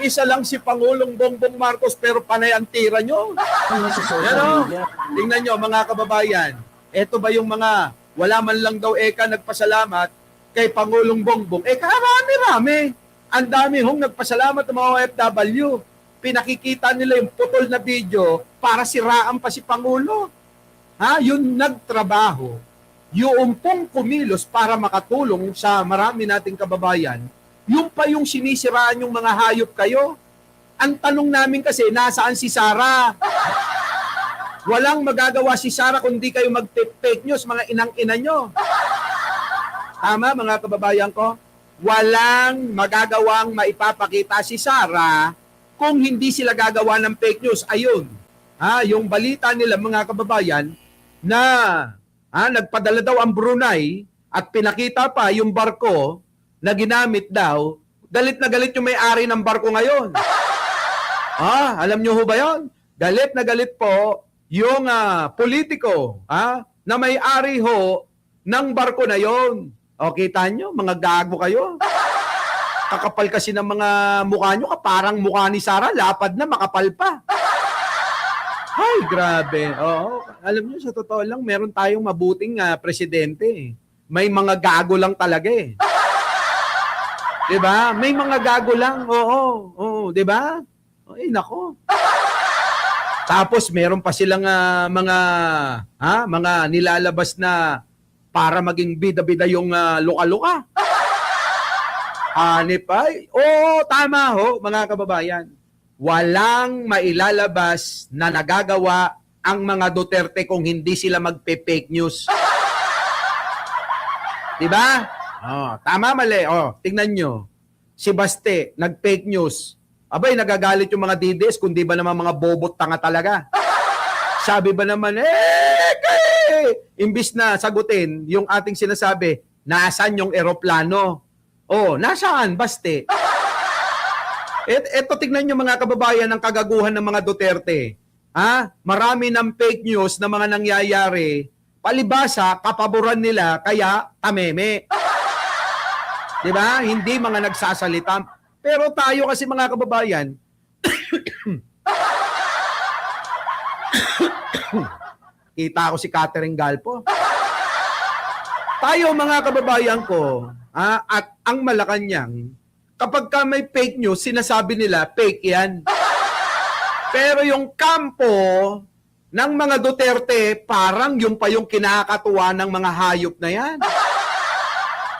Mag-isa lang si Pangulong Bongbong Marcos pero panay ang tira nyo. Yan o. Tingnan nyo mga kababayan. Ito ba yung mga wala man lang daw nagpasalamat kay Pangulong Bongbong? Karami-rami. Ang dami hong nagpasalamat ng mga OFW. Pinakikita nila yung putol na video para siraan pa si Pangulo. Yung nagtrabaho, yung pong kumilos para makatulong sa marami nating kababayan, yung pa yung sinisiraan yung mga hayop kayo. Ang tanong namin kasi, nasaan si Sara? Walang magagawa si Sara kundi kayo mag-fake news, mga inang-ina nyo. Tama, mga kababayan ko? Walang magagawang maipapakita si Sara kung hindi sila gagawa ng fake news. Ayun, yung balita nila, mga kababayan, na nagpadala daw ang Brunei at pinakita pa yung barko na ginamit daw, galit na galit yung may-ari ng barko ngayon. Alam nyo ho ba yun? Galit na galit po yung politiko na may-ari ho ng barko na yon. O, kita nyo, mga gago kayo. Kakapal kasi ng mga mukha nyo, parang mukha ni Sara, lapad na, makapal pa. Ay, grabe. Oo, alam nyo, sa totoo lang, meron tayong mabuting presidente. May mga gago lang talaga eh. Diba? May mga gago lang. Oo, diba? Ay, nako. Tapos meron pa silang mga nilalabas na para maging bida-bida yung luka-luka. Hanip ay. Oo, tama ho, mga kababayan. Walang mailalabas na nagagawa ang mga Duterte kung hindi sila magpe-fake news. Diba? Tama, mali. Tingnan nyo. Si Baste, nag-fake news. Abay, nagagalit yung mga DDS kung di ba naman mga bobot tanga talaga. Sabi ba naman, imbis na sagutin yung ating sinasabi, nasaan yung eroplano? Nasaan, Baste? Eto, tignan nyo mga kababayan ang kagaguhan ng mga Duterte. Marami ng fake news na mga nangyayari, palibasa, kapaboran nila, kaya tameme. Diba? Hindi mga nagsasalita. Pero tayo kasi mga kababayan, kita ko si Catherine Galpo. Tayo mga kababayan ko, at ang Malacanang, kapag ka may fake news, sinasabi nila, fake yan. Pero yung kampo ng mga Duterte, parang yung pa yung kinakatuwa ng mga hayop na yan.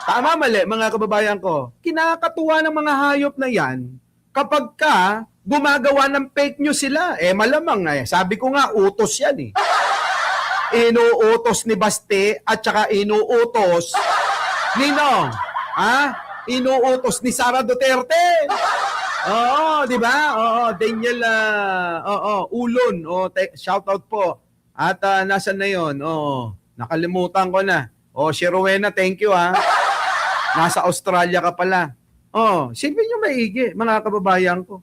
Tama, mali, mga kababayan ko. Kinakatuwa ng mga hayop na yan, kapag ka gumagawa ng fake news sila, malamang sabi ko nga, utos yan eh. Inuutos ni Baste at saka inuutos ni inuutos ni Sara Duterte. Oo, di ba? Oo, Daniel Ulon. Shout out po. At nasan na 'yon? Nakalimutan ko na. Si Rowena, thank you Nasa Australia ka pala. Sipin niyo maigi, mga kababayan ko.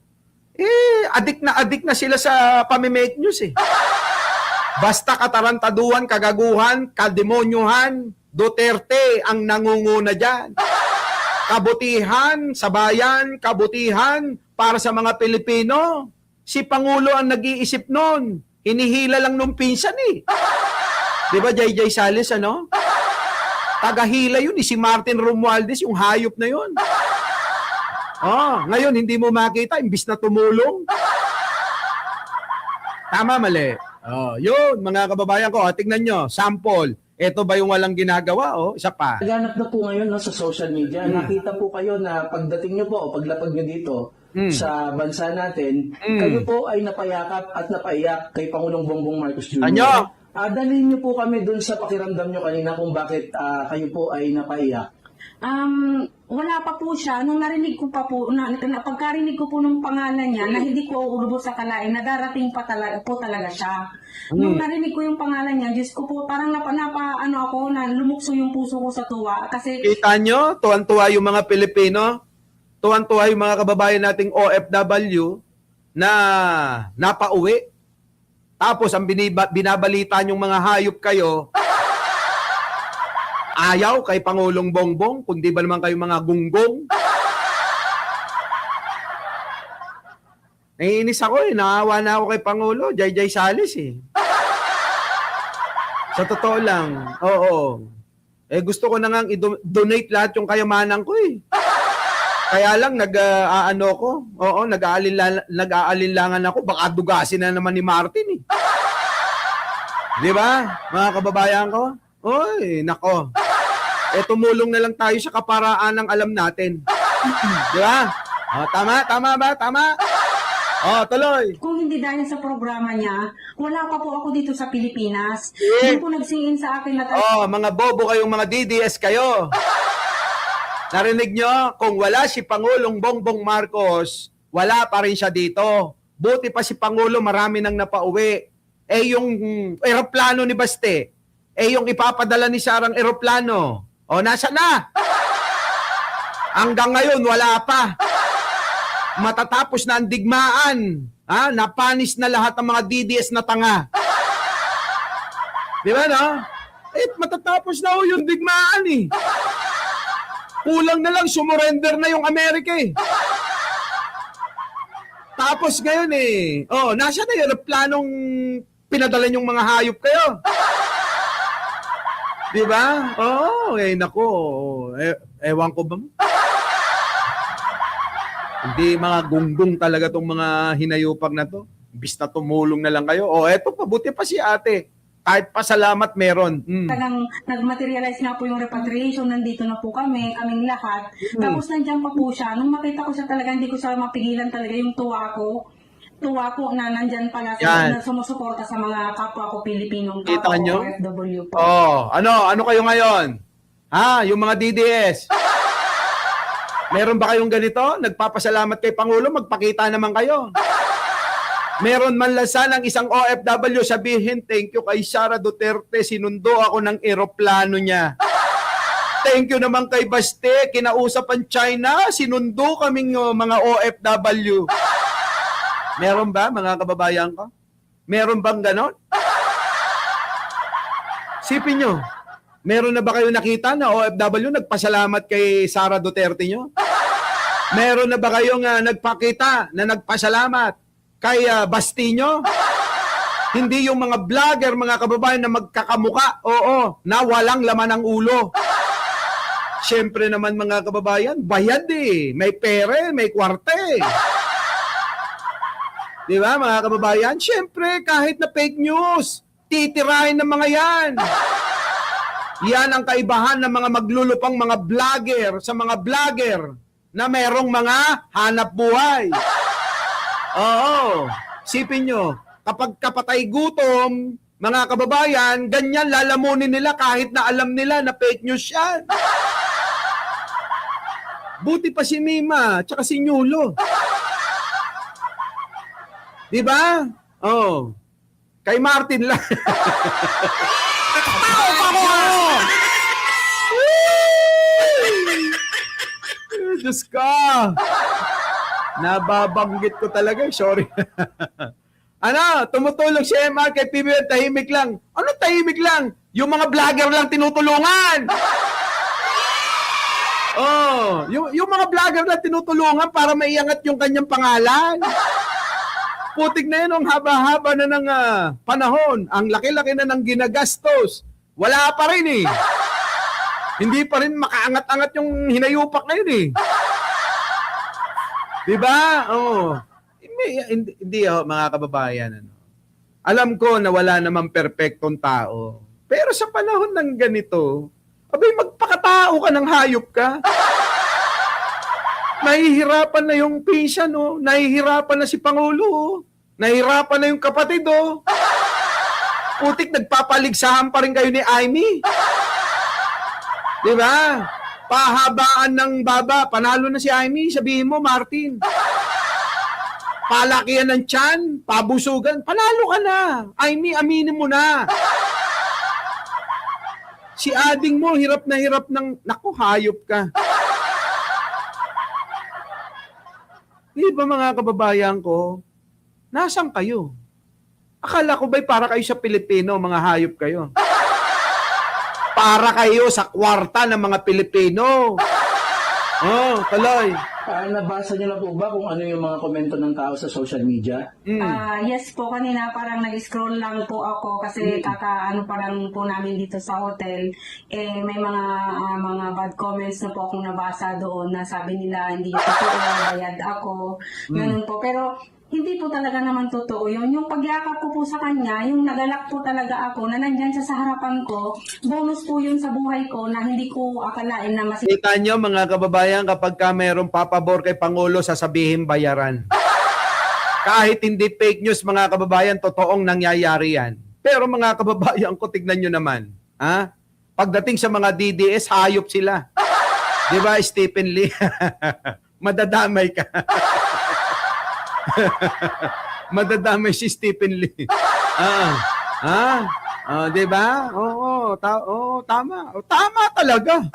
Adik na sila sa pami-make news eh. Basta katarantaduhan, kagaguhan, kademonyuhan, Duterte ang nangunguna dyan. Kabutihan sa bayan, kabutihan para sa mga Pilipino. Si Pangulo ang nag-iisip nun. Hinihila lang nung pinsan eh. Di ba, JJ Salis, Tagahila yun, si Martin Romualdez, yung hayop na yun. Ngayon, hindi mo makita, imbis na tumulong. Tama, mali. Yun, mga kababayan ko, tingnan nyo, sample. Ito ba yung walang ginagawa? Isa pa. Naganap na po ngayon sa social media. Nakita po kayo na pagdating nyo po o paglapag nyo dito sa bansa natin, kayo po ay napayakap at napaiyak kay Pangulong Bongbong Marcos Jr. Anyo? Dalhin nyo po kami dun sa pakiramdam nyo kanina kung bakit kayo po ay napaiyak. Wala pa po siya. Nung narinig ko pa po, pagkarinig ko po ng pangalan niya, na hindi ko lubos sa kalain, na darating pa talaga siya. Nung narinig ko yung pangalan niya, Diyos ko po, parang lumukso yung puso ko sa tuwa. Kasi kita nyo, tuwan-tuwa yung mga Pilipino, tuwan-tuwa yung mga kababayan nating OFW na napauwi. Tapos ang binabalita yung mga hayop kayo, ayaw kay Pangulong Bongbong, kundi ba naman kayo mga gunggong? Naiinis ako eh. Naawa na ako kay Pangulo. Jay Salis eh. Sa totoo lang. Oo. Eh gusto ko na nga i-donate lahat yung kayamanan ko eh. Kaya lang nag-aalinlangan ako. Baka dugasin na naman ni Martin eh. Di ba? Mga kababayan ko? Oy, nako. Eh tumulong na lang tayo sa kaparaan ng alam natin. Di ba? Tama ba? Tama? Tuloy. Kung hindi dahil sa programa niya, wala pa po ako dito sa Pilipinas. Eh. Yung po nagsingin sa akin na Mga bobo kayong mga DDS kayo. Narinig nyo? Kung wala si Pangulong Bongbong Marcos, wala pa rin siya dito. Buti pa si Pangulo, marami nang napauwi. Eh yung eroplano ni Baste, yung ipapadala ni Sarang eroplano, nasa na? Hanggang ngayon, wala pa. Matatapos na ang digmaan. Napanis na lahat ng mga DDS na tanga. Di ba, no? Matatapos na yung digmaan eh. Kulang na lang, sumurrender na yung Amerika eh. Tapos ngayon eh, nasa na yung planong pinadala yung mga hayop kayo. Di ba? Nako. Ewan ko ba? Hindi mga gunggong talaga tong mga hinayupag na to. Imbis na tumulong na lang kayo. Eto pa, buti pa si ate. Kahit pasalamat meron. talagang nag-materialize nga po yung repatriation, nandito na po kaming lahat. Tapos nandiyan pa po siya. Nung makita ko siya talaga, hindi ko siya mapigilan talaga yung tuwa ko na nandyan pala na sumusuporta sa mga kapwa ko Pilipinong Kita kapwa nyo? OFW po. Ano kayo ngayon? Yung mga DDS. Meron ba kayong ganito? Nagpapasalamat kay Pangulo, magpakita naman kayo. Meron man lang sanang isang OFW sabihin, thank you kay Sara Duterte, sinundo ako ng eroplano niya. Thank you naman kay Baste, kinausap ang China, sinundo kaming mga OFW. Meron ba, mga kababayan ko? Meron bang ganon? Sipin nyo, meron na ba kayo nakita na OFW nagpasalamat kay Sara Duterte nyo? Meron na ba kayong nagpakita na nagpasalamat kay Basti nyo? Hindi yung mga vlogger, mga kababayan na magkakamuka, na walang laman ng ulo. Siyempre naman mga kababayan, bayad eh. May pere, may kwarte. Di ba mga kababayan? Siyempre, kahit na fake news, titirahin ng mga yan. Yan ang kaibahan ng mga maglulupang mga vlogger sa mga vlogger na merong mga hanap buhay. Sipin nyo, kapag kapatay gutom, mga kababayan, ganyan lalamunin nila kahit na alam nila na fake news yan. Buti pa si Mima, tsaka si Nyulo. Di ba? Kay Martin lang. Diyos ka. Nababanggit ko talaga. Sorry. Tumutulong si MR kay PBB, tahimik lang. Ano tahimik lang? Yung mga vlogger lang tinutulungan. Yung mga vlogger lang tinutulungan para maiangat yung kanyang pangalan. Putik na yun, ang haba-haba na ng panahon. Ang laki-laki na ng ginagastos. Wala pa rin eh. Hindi pa rin makaangat-angat yung hinayupak na yun eh. Diba? Hindi mga kababayan. Alam ko na wala namang perpektong tao. Pero sa panahon ng ganito, magpakatao ka ng hayop ka. Nahihirapan na yung pinsan, nahihirapan na si Pangulo, nahihirapan na yung kapatid, Putik, nagpapaligsahan pa rin kayo ni Amy. Di ba? Pahabaan ng baba, panalo na si Amy, sabihin mo, Martin. Palakihan ng tiyan, pabusugan, panalo ka na. Amy, aminin mo na. Si ading mo, hirap na hirap ng, naku, hayop ka. Di ba mga kababayan ko, nasan kayo? Akala ko ba'y para kayo sa Pilipino, mga hayop kayo? Para kayo sa kwarta ng mga Pilipino. Tuloy. Nabasa niyo na po ba kung ano yung mga komento ng tao sa social media? Yes po, kanina parang nag-scroll lang po ako kasi kakaano parang po namin dito sa hotel. May mga bad comments na po akong nabasa doon na sabi nila hindi totoo, bayad ako, ganun po. Pero hindi po talaga naman totoo yun. Yung pagyakap ko po sa kanya, yung nagalak po talaga ako na nandyan siya sa harapan ko, bonus po yun sa buhay ko na hindi ko akalain na Kita nyo mga kababayan, kapag ka mayroong papabor kay Pangulo, sasabihin bayaran. Kahit hindi fake news mga kababayan, totoong nangyayari yan. Pero mga kababayan ko, tignan nyo naman. Ha? Pagdating sa mga DDS, hayop sila. Di ba, Stephen Lee? Madadamay ka. Madadamay si Stephen Lee. Di ba? Oo, tama. Tama talaga.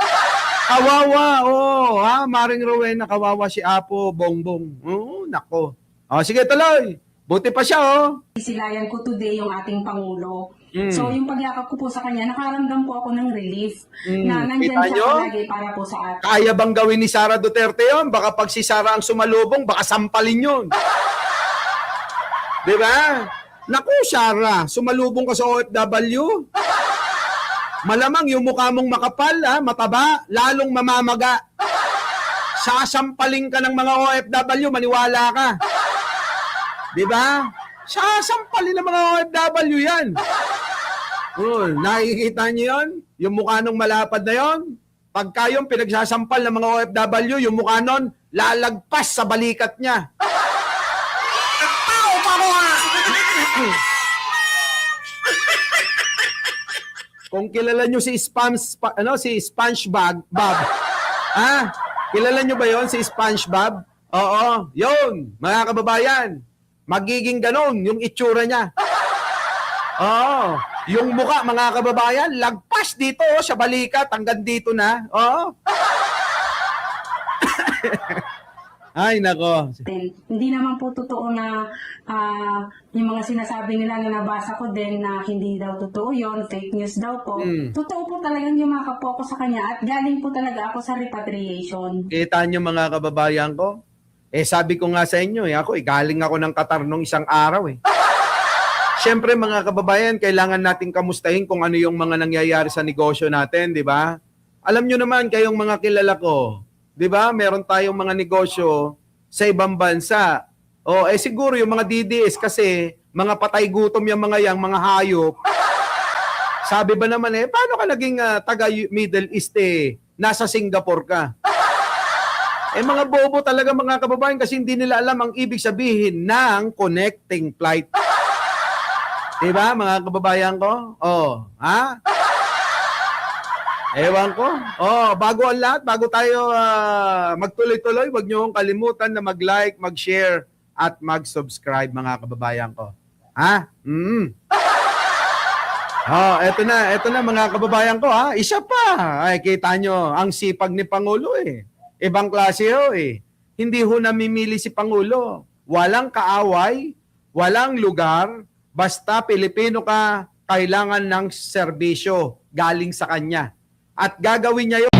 Kawawa. Maring Rowena, kawawa si Apo Bongbong. Nako. Sige, tuloy. Buti pa siya, Silayan ko today yung ating Pangulo. So yung pagyakap ko po sa kanya, nakaramdam po ako ng relief na nandyan Kita siya nyo? palagi para po sa atin. Kaya bang gawin ni Sara Duterte yon? Baka pag si Sara ang sumalubong, baka sampalin yun. Di ba? Naku, Sara, sumalubong ka sa OFW. Malamang yung mukha mong makapal, mataba, lalong mamamaga. Sasampaling ka ng mga OFW, maniwala ka. Di ba? Sasampalin ng mga OFW yan. Nakikita niyo yun? Yung mukha nung malapad na yon? Pagka yung pinagsasampal ng mga OFW, yung mukha nun, lalagpas sa balikat niya. Kung kilala nyo si SpongeBob, kilala nyo ba yon si SpongeBob? Oo, yun, mga kababayan. Magiging ganon yung itsura niya. Oo, yung mukha, mga kababayan, lagpas dito sa balikat, hanggang dito na. Oo. Ay, nako. Hindi naman po totoo na yung mga sinasabi nila na nabasa ko din na hindi daw totoo yon, fake news daw po. Totoo po talagang yumakap po ako sa kanya at galing po talaga ako sa repatriation. Kita nyo mga kababayan ko? Sabi ko nga sa inyo, galing ako ng Qatar nung isang araw. Siyempre mga kababayan, kailangan nating kamustahin kung ano yung mga nangyayari sa negosyo natin, di ba? Alam nyo naman, kayong mga kilala ko, di ba? Meron tayong mga negosyo sa ibang bansa. Siguro yung mga DDS kasi mga patay gutom yung mga mga hayop. Sabi ba naman paano ka naging taga Middle East nasa Singapore ka? Mga bobo talaga mga kababayan kasi hindi nila alam ang ibig sabihin ng connecting flight. Diba mga kababayan ko? Ewan ko. Bago ang lahat, bago tayo magtuloy-tuloy, huwag niyo kong kalimutan na mag-like, mag-share, at mag-subscribe mga kababayan ko. Eto na mga kababayan ko Isa pa. Ay, kita nyo, ang sipag ni Pangulo Ibang klase Hindi ho namimili si Pangulo. Walang kaaway, walang lugar, basta Pilipino ka, kailangan ng serbisyo galing sa kanya. At gagawin niya yun